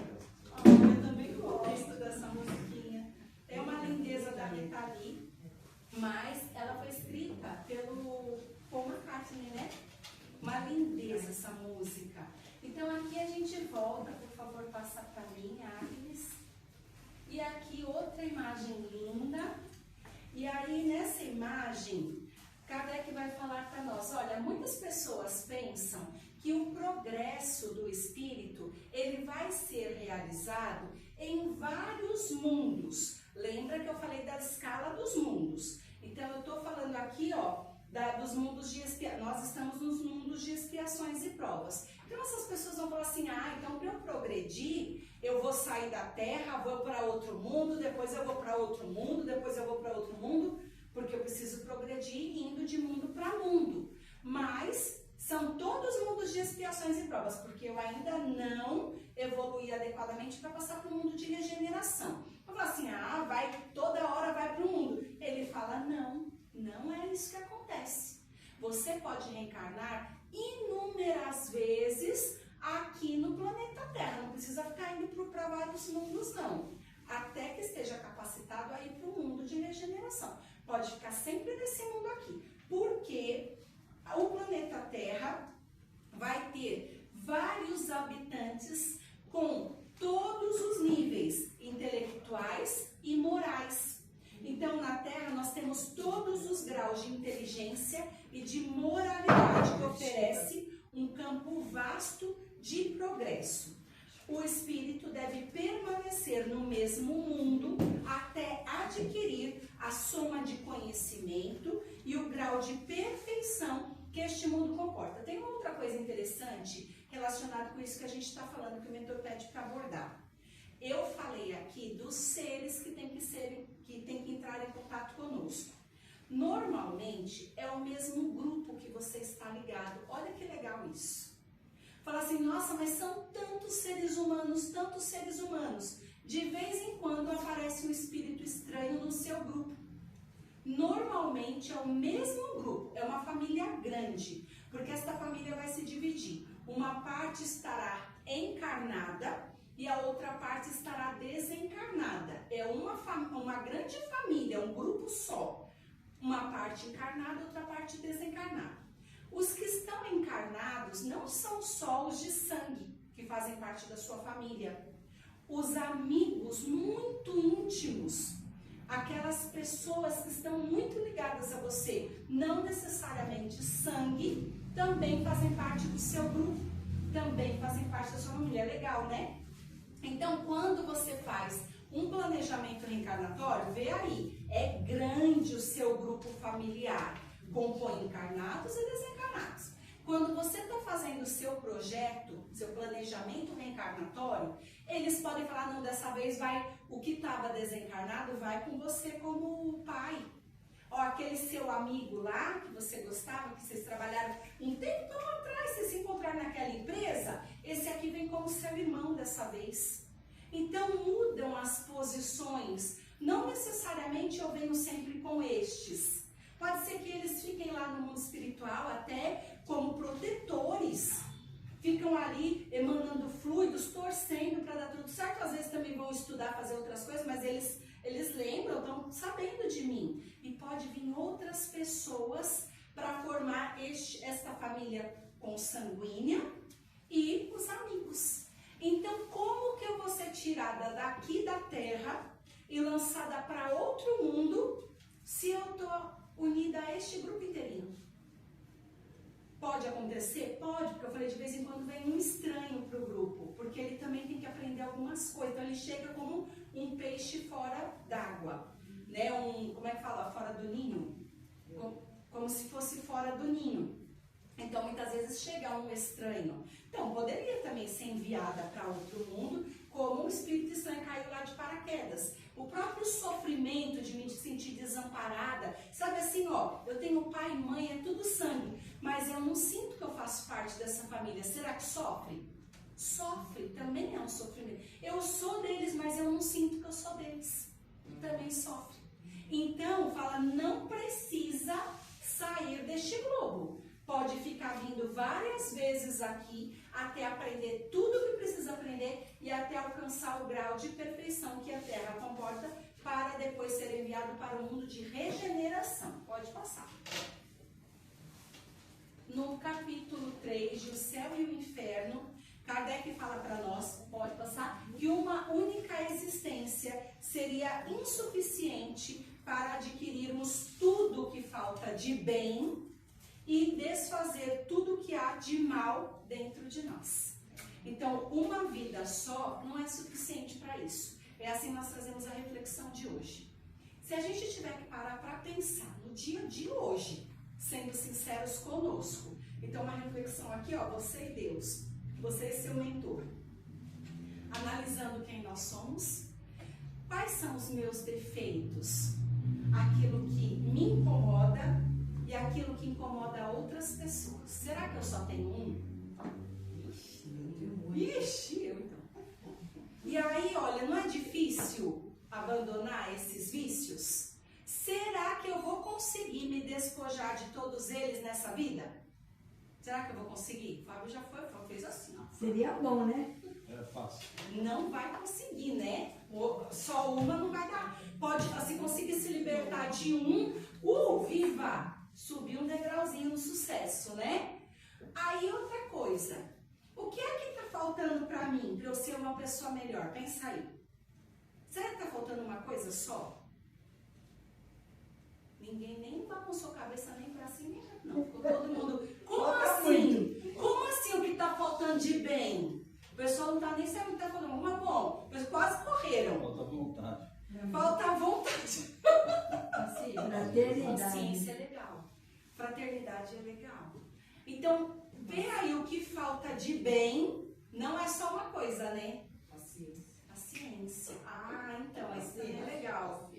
Eu também gosto dessa musiquinha. É uma lindeza da Rita Lee, mas ela foi escrita pelo Paul McCartney, né? Uma lindeza essa música. Então aqui a gente volta, por favor, passa para mim, Agnes. E aqui outra imagem linda. E aí nessa imagem, Kardec vai falar para nós, olha, muitas pessoas pensam que o progresso do espírito, ele vai ser realizado em vários mundos. Lembra que eu falei da escala dos mundos? Então eu estou falando aqui, ó, dos mundos de expiação. Nós estamos nos mundos de expiações e provas. Então essas pessoas vão falar assim, então para eu progredir, eu vou sair da Terra, vou para outro mundo, depois eu vou para outro mundo, depois eu vou para outro mundo, porque eu preciso progredir indo de mundo para mundo. Mas são todos mundos de expiações e provas, porque eu ainda não evoluí adequadamente para passar para o mundo de regeneração. Eu falo assim, toda hora vai para o mundo. Ele fala, não é isso que acontece. Você pode reencarnar inúmeras vezes aqui no planeta Terra. Não precisa ficar indo para vários mundos, não. Até que esteja capacitado a ir para o mundo de regeneração. Pode ficar sempre nesse mundo aqui. Porque o planeta Terra vai ter vários habitantes com todos os níveis intelectuais e morais. Então, na Terra, nós temos todos os graus de inteligência e de moralidade que oferece um campo vasto de progresso. O espírito deve permanecer no mesmo mundo até adquirir a soma de conhecimento e o grau de perfeição que este mundo comporta. Tem uma outra coisa interessante relacionada com isso que a gente está falando, que o mentor pede para abordar. Eu falei aqui dos seres que têm que entrar em contato conosco. Normalmente é o mesmo grupo que você está ligado. Olha que legal isso. Fala assim, nossa, mas são tantos seres humanos, tantos seres humanos. De vez em quando aparece um espírito estranho no seu grupo. Normalmente é o mesmo grupo, é uma família grande, porque esta família vai se dividir. Uma parte estará encarnada e a outra parte estará desencarnada. É uma grande família, um grupo só. Uma parte encarnada, outra parte desencarnada. Os que estão encarnados não são só os de sangue, que fazem parte da sua família. Os amigos muito íntimos, aquelas pessoas que estão muito ligadas a você, não necessariamente sangue, também fazem parte do seu grupo, também fazem parte da sua família. É legal, né? Então, quando você faz um planejamento reencarnatório, vê aí, é grande o seu grupo familiar, compõe encarnados e desencarnados. Quando você está fazendo o seu projeto, seu planejamento reencarnatório, eles podem falar, não, dessa vez o que estava desencarnado vai com você como pai. Ó, aquele seu amigo lá, que você gostava, que vocês trabalharam um tempão atrás, vocês se encontraram naquela empresa, esse aqui vem como seu irmão dessa vez. Então mudam as posições, não necessariamente eu venho sempre com estes. Pode ser que eles fiquem lá no mundo espiritual até como protetores. Ficam ali emanando fluidos, torcendo para dar tudo certo. Às vezes também vão estudar, fazer outras coisas, mas eles lembram, estão sabendo de mim. E pode vir outras pessoas para formar esta família consanguínea e os amigos. Então, como que eu vou ser tirada daqui da terra e lançada para outro mundo se eu estou unida a este grupo inteirinho? Pode acontecer? Pode, porque eu falei, de vez em quando vem um estranho para o grupo, porque ele também tem que aprender algumas coisas. Então, ele chega como um peixe fora d'água, né? Como é que fala? Fora do ninho? Como se fosse fora do ninho. Então, muitas vezes chega um estranho. Então, poderia também ser enviada para outro mundo, como um espírito estranho caiu lá de paraquedas. O próprio sofrimento de me sentir desamparada, sabe assim, ó, eu tenho pai e mãe, é tudo sangue, mas eu não sinto que eu faço parte dessa família. Será que sofre? Sofre, também é um sofrimento. Eu sou deles, mas eu não sinto que eu sou deles. Também sofre. Então, fala, não precisa sair deste globo. Pode ficar vindo várias vezes aqui até aprender tudo o que precisa aprender e até alcançar o grau de perfeição que a Terra comporta para depois ser enviado para o mundo de regeneração. Pode passar. No capítulo 3 de O Céu e o Inferno, Kardec fala para nós, pode passar, que uma única existência seria insuficiente para adquirirmos tudo o que falta de bem e desfazer tudo o que há de mal dentro de nós. Então, uma vida só não é suficiente para isso. É assim que nós trazemos a reflexão de hoje. Se a gente tiver que parar para pensar no dia de hoje, sendo sinceros conosco, então uma reflexão aqui, ó, você e Deus, você e seu mentor, analisando quem nós somos, quais são os meus defeitos, aquilo que me incomoda e aquilo que incomoda outras pessoas. Será que eu só tenho um? Ixi, eu então. E aí, olha, não é difícil abandonar esses vícios? Será que eu vou conseguir me despojar de todos eles nessa vida? Será que eu vou conseguir? O Fábio já fez assim, ó. Seria bom, né? É fácil. Não vai conseguir, né? Só uma não vai dar. Pode, se conseguir se libertar de um, viva! Subir um degrauzinho no sucesso, né? Aí outra coisa, o que é que tá faltando para mim, para eu ser uma pessoa melhor? Pensa aí. Será que tá faltando uma coisa só? Ninguém nem balançou a cabeça nem para cima nem pra... Não, ficou todo mundo. Como assim? Como assim o que tá faltando de bem? O pessoal não tá nem sabendo o que tá falando. Mas bom, eles quase correram. Falta vontade. Falta vontade. Fraternidade. Consciência é legal. Fraternidade é legal. Então, vê aí o que falta de bem. Não é só uma coisa, né? A ciência. Ah, então, isso é legal.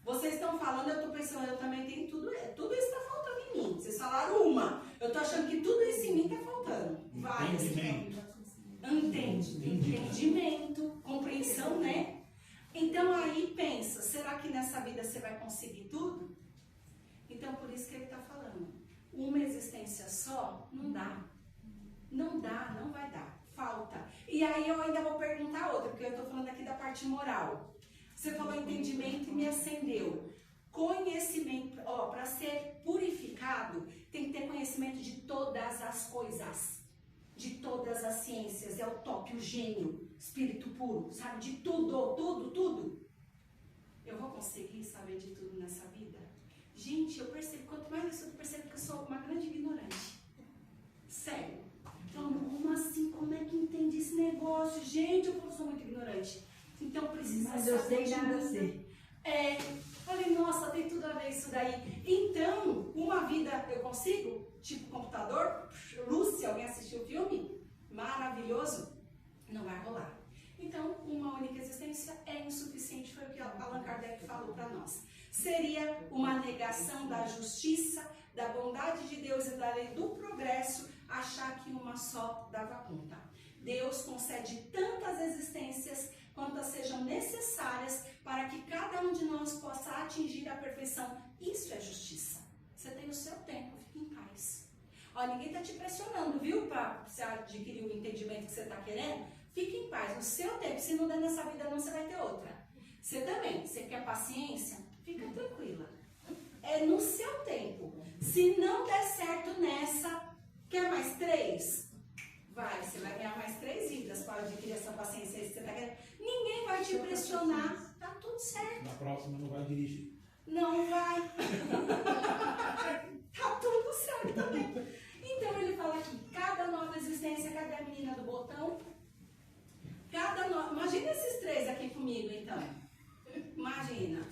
Vocês estão falando, eu tô pensando, eu também tenho tudo isso tá faltando em mim. Vocês falaram uma. Eu tô achando que tudo isso em mim tá faltando. Várias. Entendimento, compreensão, né? Então aí pensa, será que nessa vida você vai conseguir tudo? Então por isso que ele está falando, uma existência só não dá. Não dá, não vai dar, falta. E aí eu ainda vou perguntar outra, porque eu estou falando aqui da parte moral. Você falou entendimento e me acendeu. Conhecimento, ó, para ser purificado, tem que ter conhecimento de todas as coisas. De todas as ciências, é o top, o gênio, espírito puro, sabe? De tudo, tudo, tudo. Eu vou conseguir saber de tudo nessa vida? Gente, eu percebo, quanto mais eu estudo, percebo que eu sou uma grande ignorante. Sério. Então, como assim? Como é que entende esse negócio? Gente, eu sou muito ignorante. Então, precisa mas saber eu sei de nada tudo. sei. Falei, nossa, tem tudo a ver isso daí. Então, uma vida eu consigo? Tipo computador? Lúcia, alguém assistiu o filme? Maravilhoso? Não vai rolar. Então, uma única existência é insuficiente, foi o que Allan Kardec falou para nós. Seria uma negação da justiça, da bondade de Deus e da lei do progresso, achar que uma só dava conta. Deus concede tantas existências quantas sejam necessárias para que cada um de nós possa atingir a perfeição. Isso é justiça. Você tem o seu tempo, fique em paz. Ó, ninguém está te pressionando, viu? Para você adquirir o entendimento que você está querendo. Fique em paz, no seu tempo. Se não der nessa vida não, você vai ter outra. Você também, você quer paciência? Fica tranquila. É no seu tempo. Se não der certo nessa, Quer mais 3? Vai, você vai ganhar mais 3 vidas para adquirir essa paciência aí que você está querendo. Ninguém vai te pressionar, tá tudo certo. Na próxima não vai dirigir. Não vai. Tá tudo certo também. Então ele fala aqui, cada nova existência, cadê a menina do botão? Imagina esses 3 aqui comigo, então. Imagina.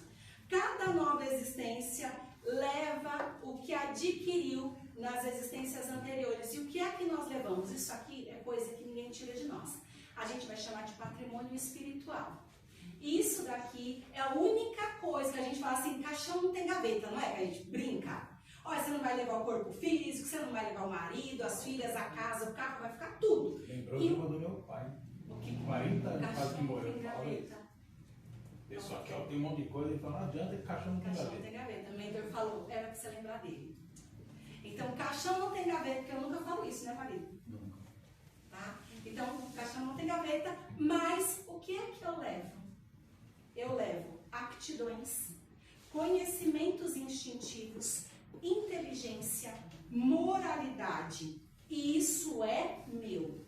Cada nova existência leva o que adquiriu nas existências anteriores. E o que é que nós levamos? Isso aqui é coisa que ninguém tira de nós. A gente vai chamar de patrimônio espiritual. Isso daqui é a única coisa que a gente fala assim, caixão não tem gaveta, não é? Que a gente brinca. Olha, você não vai levar o corpo físico, você não vai levar o marido, as filhas, a casa, o carro, vai ficar tudo. Lembrou de uma do meu pai. O que? 40 anos quase que morreu. Tem gaveta. Pessoal, aqui ó, tem um monte de coisa, ele fala, não adianta que caixão não tem Caixão não gaveta. tem gaveta. O mentor falou, era pra você lembrar dele. Então, caixão não tem gaveta, porque eu nunca falo isso, né, marido? Nunca. Tá? Então, caixão não tem gaveta, mas o que é que eu levo? Eu levo aptidões, conhecimentos instintivos, inteligência, moralidade. E isso é meu.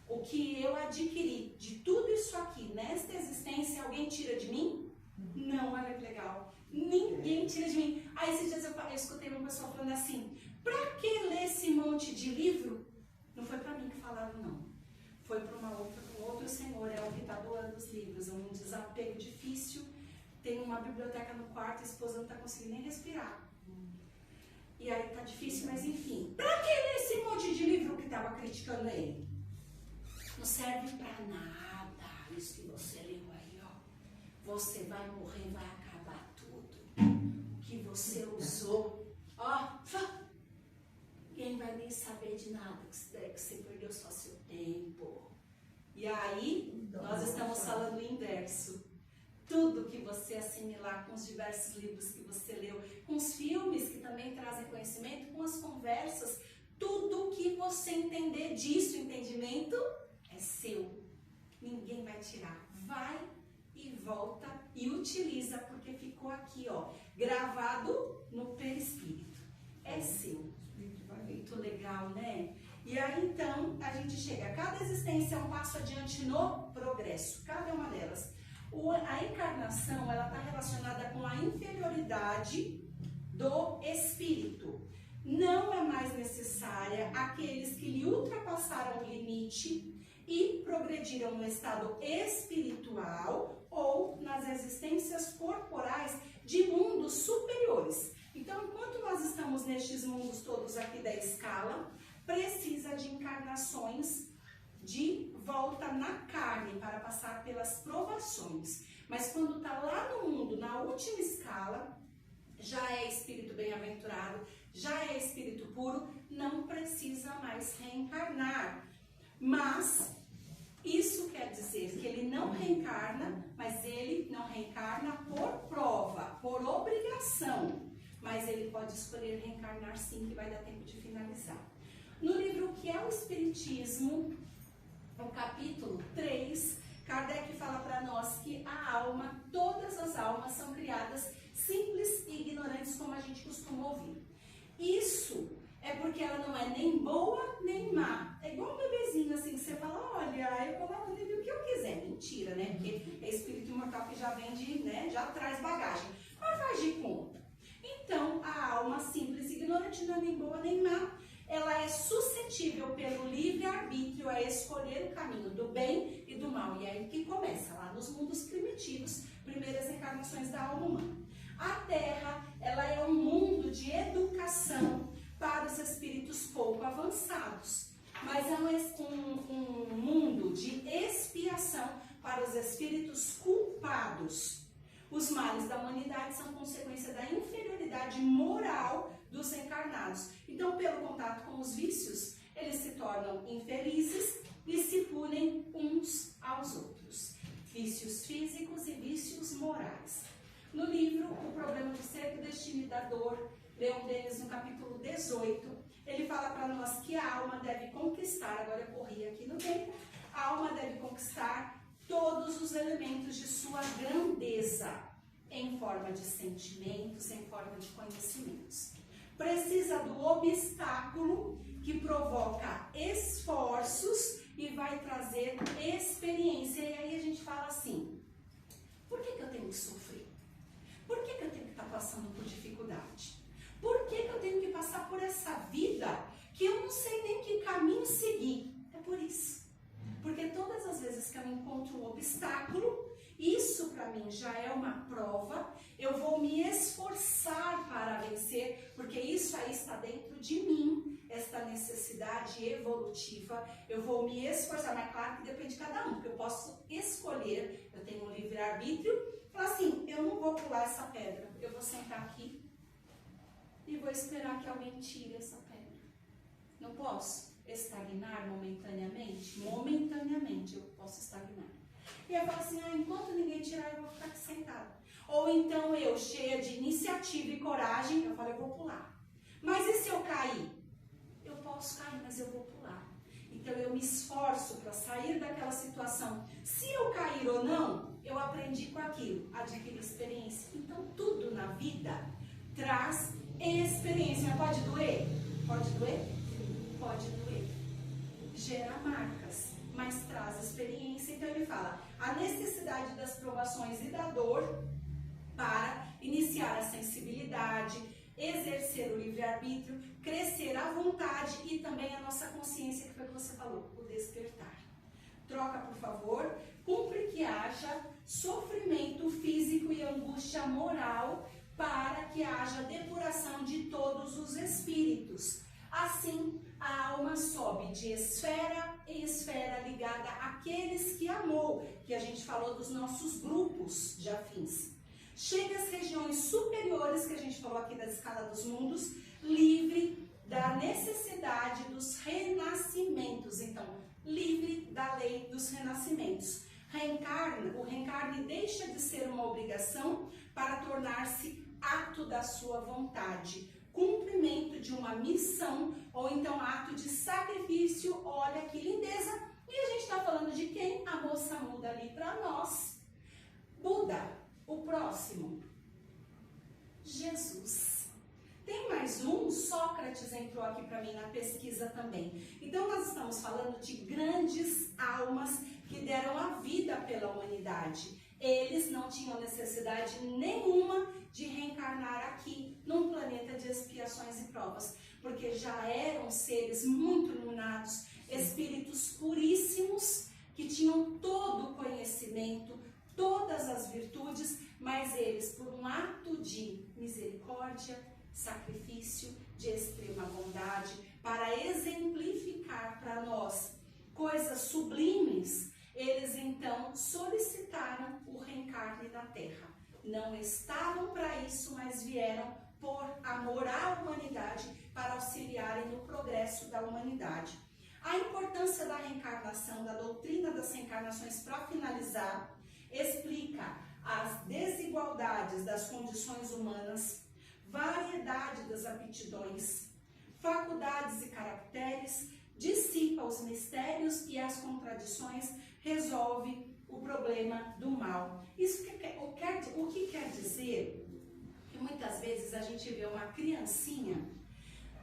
O que eu adquiri de tudo isso aqui, nesta existência, alguém tira de mim? Não, olha que legal. Ninguém tira de mim. Aí esses dias eu escutei uma pessoa falando assim, pra que ler esse monte de livro? Não foi pra mim que falaram, não. Foi para um outro senhor, é o que está doando os livros, um desapego difícil, tem uma biblioteca no quarto, a esposa não está conseguindo nem respirar. E aí tá difícil, mas enfim. Pra que ler esse monte de livro que estava criticando ele? Não serve para nada isso que você leu aí, ó. Você vai morrer, vai acabar tudo. O que você usou, ó, ninguém vai nem saber de nada, que você perdeu só seu tempo. E aí, nós estamos falando o inverso. Tudo que você assimilar com os diversos livros que você leu, com os filmes que também trazem conhecimento, com as conversas, tudo que você entender disso, entendimento, é seu. Ninguém vai tirar. Vai e volta e utiliza, porque ficou aqui, ó, gravado no perispírito. É seu. Muito legal, né? E aí, então, a gente chega. Cada existência é um passo adiante no progresso. Cada uma delas. A encarnação, ela está relacionada com a inferioridade do espírito. Não é mais necessária aqueles que lhe ultrapassaram o limite e progrediram no estado espiritual ou nas existências corporais de mundos superiores. Então, enquanto nós estamos nestes mundos todos aqui da escala, precisa de encarnações de volta na carne para passar pelas provações. Mas quando está lá no mundo, na última escala, já é espírito bem-aventurado, já é espírito puro, não precisa mais reencarnar. Mas isso quer dizer que ele não reencarna, mas ele não reencarna por prova, por obrigação. Mas ele pode escolher reencarnar sim, que vai dar tempo de finalizar. No livro O que é o Espiritismo, no capítulo 3, Kardec fala para nós que a alma, todas as almas são criadas simples e ignorantes, como a gente costuma ouvir. Isso é porque ela não é nem boa nem má. É igual um bebezinho assim, que você fala, olha, eu coloco nele o que eu quiser. Mentira, né? Porque é espírito imortal que já vem de, né, já traz bagagem. Mas faz de conta. Então, a alma simples e ignorante não é nem boa nem má. Ela é suscetível pelo livre-arbítrio a escolher o caminho do bem e do mal. E é aí que começa, lá nos mundos primitivos, primeiras encarnações da alma humana. A Terra, ela é um mundo de educação para os espíritos pouco avançados. Mas é um mundo de expiação para os espíritos culpados. Os males da humanidade são consequência da inferioridade moral dos encarnados. Então, pelo contato com os vícios, eles se tornam infelizes e se punem uns aos outros. Vícios físicos e vícios morais. No livro O Problema do Ser, Destino e da Dor, Leon Denis, no capítulo 18, ele fala para nós que a alma deve conquistar, agora eu corri aqui no tempo, a alma deve conquistar todos os elementos de sua grandeza, em forma de sentimentos, em forma de conhecimentos. Precisa do obstáculo que provoca esforços e vai trazer experiência. E aí a gente fala assim, por que eu tenho que sofrer? Por que eu tenho que estar passando por dificuldade? Por que eu tenho que passar por essa vida que eu não sei nem que caminho seguir? É por isso. Porque todas as vezes que eu encontro um obstáculo, isso para mim já é uma prova, eu vou me esforçar para vencer, porque isso aí está dentro de mim, esta necessidade evolutiva, eu vou me esforçar, mas claro que depende de cada um, porque eu posso escolher, eu tenho um livre-arbítrio, falar assim, eu não vou pular essa pedra, eu vou sentar aqui e vou esperar que alguém tire essa pedra. Não posso estagnar momentaneamente? Momentaneamente eu posso estagnar. E eu falo assim, enquanto ninguém tirar, eu vou ficar aqui sentada. Ou então eu, cheia de iniciativa e coragem, eu falo, eu vou pular. Mas e se eu cair? Eu posso cair, mas eu vou pular. Então eu me esforço para sair daquela situação. Se eu cair ou não, eu aprendi com aquilo, adquiri experiência. Então tudo na vida traz experiência. Mas pode doer? Pode doer? Pode doer. Gera marcas, mas traz experiência. Então ele fala, a necessidade das provações e da dor para iniciar a sensibilidade, exercer o livre-arbítrio, crescer à vontade e também a nossa consciência, que foi o que você falou, o despertar. Troca, por favor. Cumpre que haja sofrimento físico e angústia moral para que haja depuração de todos os espíritos. Assim, a alma sobe de esfera em esfera ligada àqueles que amou, que a gente falou dos nossos grupos de afins. Chega às regiões superiores, que a gente falou aqui da escala dos mundos, livre da necessidade dos renascimentos. Então, livre da lei dos renascimentos. O reencarne deixa de ser uma obrigação para tornar-se ato da sua vontade, cumprimento de uma missão, ou então ato de sacrifício. Olha que lindeza! E a gente está falando de quem? A moça muda ali para nós. Buda, o próximo. Jesus. Tem mais um, Sócrates entrou aqui para mim na pesquisa também. Então nós estamos falando de grandes almas que deram a vida pela humanidade. Eles não tinham necessidade nenhuma de reencarnar aqui, num planeta de expiações e provas, porque já eram seres muito iluminados, espíritos puríssimos, que tinham todo o conhecimento, todas as virtudes, mas eles, por um ato de misericórdia, sacrifício, de extrema bondade, para exemplificar para nós coisas sublimes, eles então solicitaram o reencarne na Terra. Não estavam para isso, mas vieram por amor à humanidade para auxiliarem no progresso da humanidade. A importância da reencarnação, da doutrina das reencarnações, para finalizar, explica as desigualdades das condições humanas, variedade das aptidões, faculdades e caracteres, dissipa os mistérios e as contradições, resolve o problema do mal. Isso o que quer dizer que muitas vezes a gente vê uma criancinha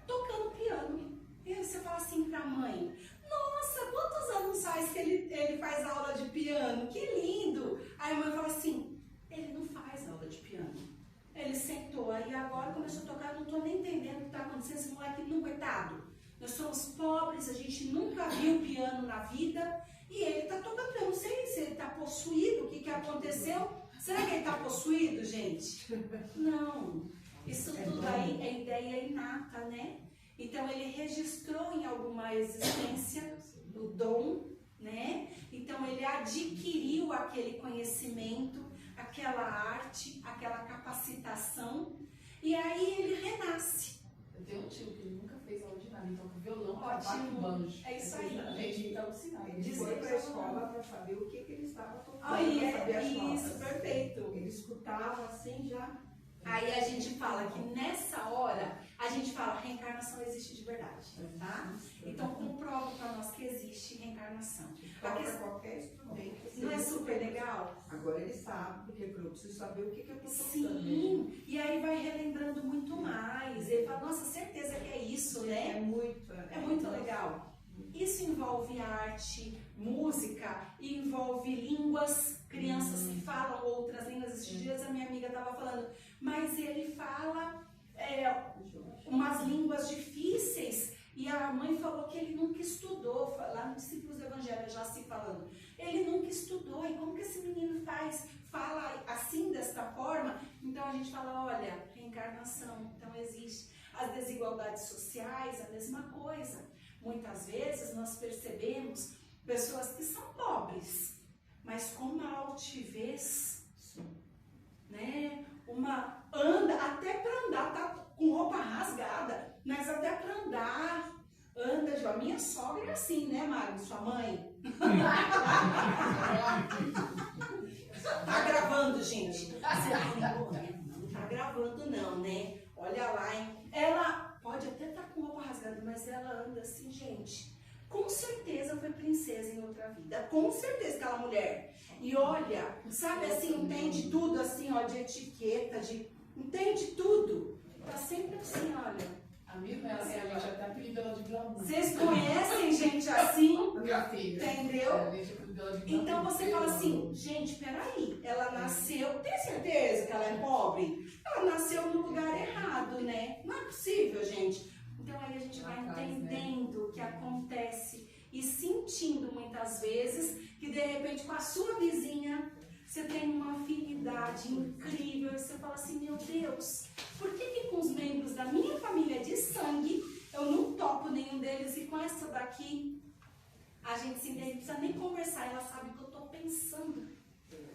tocando piano. E aí você fala assim para a mãe, nossa, quantos anos faz que ele faz aula de piano? Que lindo! Aí a mãe fala assim, ele não faz aula de piano. Ele sentou aí agora começou a tocar, eu não estou nem entendendo o que está acontecendo, esse moleque não, coitado. Nós somos pobres, a gente nunca viu piano na vida e ele está tocando. Eu não sei se ele está possuído, o que aconteceu. Será que ele está possuído, gente? Não. Isso tudo aí é ideia inata, né? Então ele registrou em alguma existência o dom, né? Então ele adquiriu aquele conhecimento, aquela arte, aquela capacitação e aí ele renasce. Eu tenho um tio que ele nunca fez aula de nada, então com violão, Ótimo. banjo. É isso aí. Gente, então sinal. Ele foi para a escola para saber o que ele estava tocando. Aí para saber as isso, notas. perfeito. Ele escutava assim já. Aí a gente fala que nessa hora, a gente fala reencarnação existe de verdade, tá? Então comprova para nós que existe reencarnação. reencarnação. Toca qualquer instrumento. Não é super legal? Agora ele sabe, porque eu preciso saber o que eu estou tocando. Sim, e aí vai relembrando muito mais. Ele fala, nossa, certeza que é isso, né? É muito legal. Isso envolve arte, música, envolve línguas, crianças que falam outras línguas. Esses dias a minha amiga estava falando, mas ele fala umas línguas difíceis. E a mãe falou que ele nunca estudou, lá no Discípulos do Evangelho, já se falando. Ele nunca estudou, e como que esse menino fala assim, desta forma? Então a gente fala, olha, reencarnação, então existe. As desigualdades sociais, a mesma coisa. Muitas vezes nós percebemos pessoas que são pobres, mas com uma altivez, né? Até para andar, tá com roupa rasgada, mas até para andar, anda. A minha sogra é assim, né, Mário? Sua mãe? Tá gravando, gente? Não tá gravando não, né? Olha lá, hein? Ela pode até estar com roupa rasgada, mas ela anda assim, gente. Com certeza foi princesa em outra vida. Com certeza aquela mulher. E olha, sabe assim, entende tudo assim, ó, de etiqueta, entende tudo. Tá sempre assim, olha. A minha a gente até apelida ela de glamour. Vocês conhecem gente assim? Minha filha. Entendeu? A gente apelida ela de glamour. Então você fala assim, gente, peraí, ela nasceu, tem certeza que ela é pobre? Ela nasceu no lugar errado, né? Não é possível, gente. Então aí a gente vai entendendo o que acontece e sentindo muitas vezes que de repente com a sua vizinha você tem uma afinidade incrível e você fala assim, meu Deus, por que com os membros da minha família de sangue eu não topo nenhum deles e com essa daqui a gente se entende, não precisa nem conversar, ela sabe o que eu estou pensando.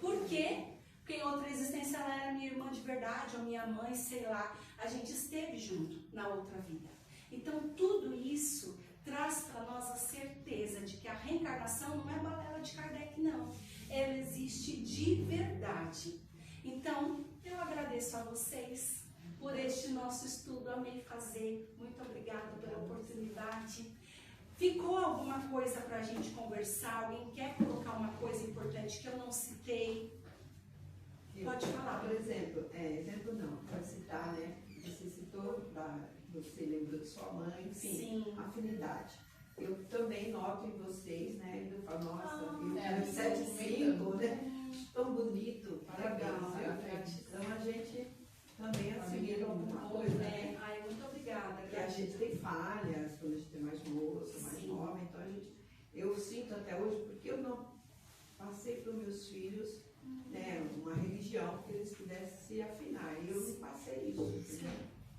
Por quê? Porque em outra existência ela era minha irmã de verdade ou minha mãe, sei lá, a gente esteve junto na outra vida. Então tudo isso traz para nós a certeza de que a reencarnação não é balela de Kardec, não. Ela existe de verdade. Então, eu agradeço a vocês por este nosso estudo, amei fazer. Muito obrigada pela oportunidade. Ficou alguma coisa para a gente conversar? Alguém quer colocar uma coisa importante que eu não citei? Pode falar. Por exemplo, exemplo não, pode citar, né? Você citou, você lembrou de sua mãe, enfim, Sim. afinidade. Eu também noto em vocês, né? Eu falo, nossa, eu é, 7,5, né? Tão bonito, parabéns. Legal, Então a gente também assimila alguma coisa, né? Ai, muito obrigada. Porque a gente tem falhas quando a gente é mais moça, mais Sim. nova, então eu sinto até hoje, porque eu não passei para os meus filhos, né, uma religião que eles pudessem se afinar. E eu não passei isso. Sim.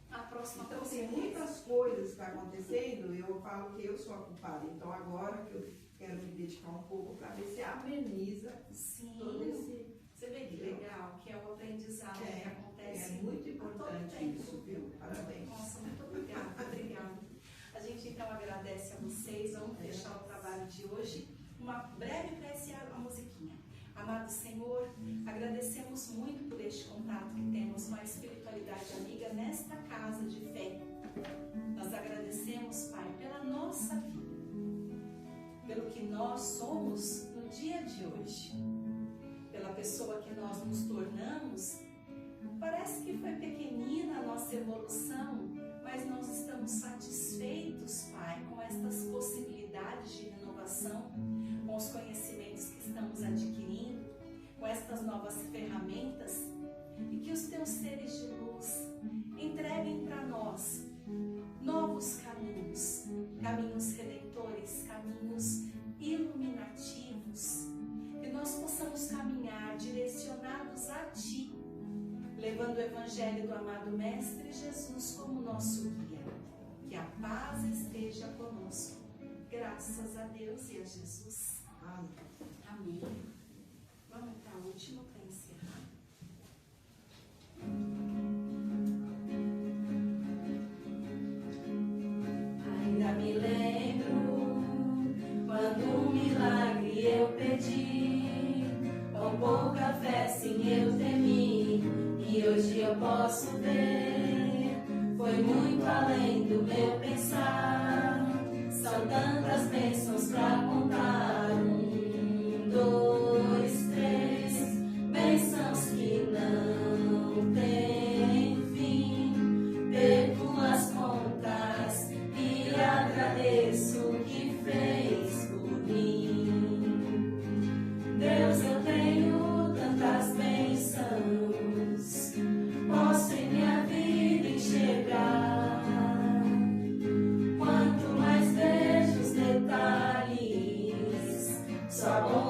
A próxima Então, coisa. assim, muitas coisas que estão acontecendo, eu falo que eu sou a culpada. Então, agora que eu quero me dedicar um pouco para ver se ameniza Sim. todo esse... Você vê que legal, que é o aprendizado que acontece. É muito importante isso, viu? Parabéns. Nossa, muito obrigada, obrigada. A gente então agradece a vocês, vamos fechar o trabalho de hoje. Uma breve prece à musiquinha. Amado Senhor, agradecemos muito por este contato que temos com a espiritualidade amiga nesta casa de fé. Nós agradecemos, Pai, pela nossa vida, pelo que nós somos no dia de hoje, pela pessoa que nós nos tornamos. Parece que foi pequenina a nossa evolução, mas nós estamos satisfeitos, Pai, com estas possibilidades de renovação, com os conhecimentos que estamos adquirindo, com estas novas ferramentas, e que os teus seres de luz entreguem para nós novos caminhos, caminhos redentores, caminhos iluminativos, que nós possamos caminhar direcionados a Ti, levando o Evangelho do amado Mestre Jesus como nosso guia. Que a paz esteja conosco. Graças a Deus e a Jesus. Amém. Vamos para a última para encerrar. Ainda me lembro quando um milagre eu pedi, com pouca fé sim eu temi, e hoje eu posso ver, foi muito além do meu pensar, são tantas bênçãos pra contar. sua bondade.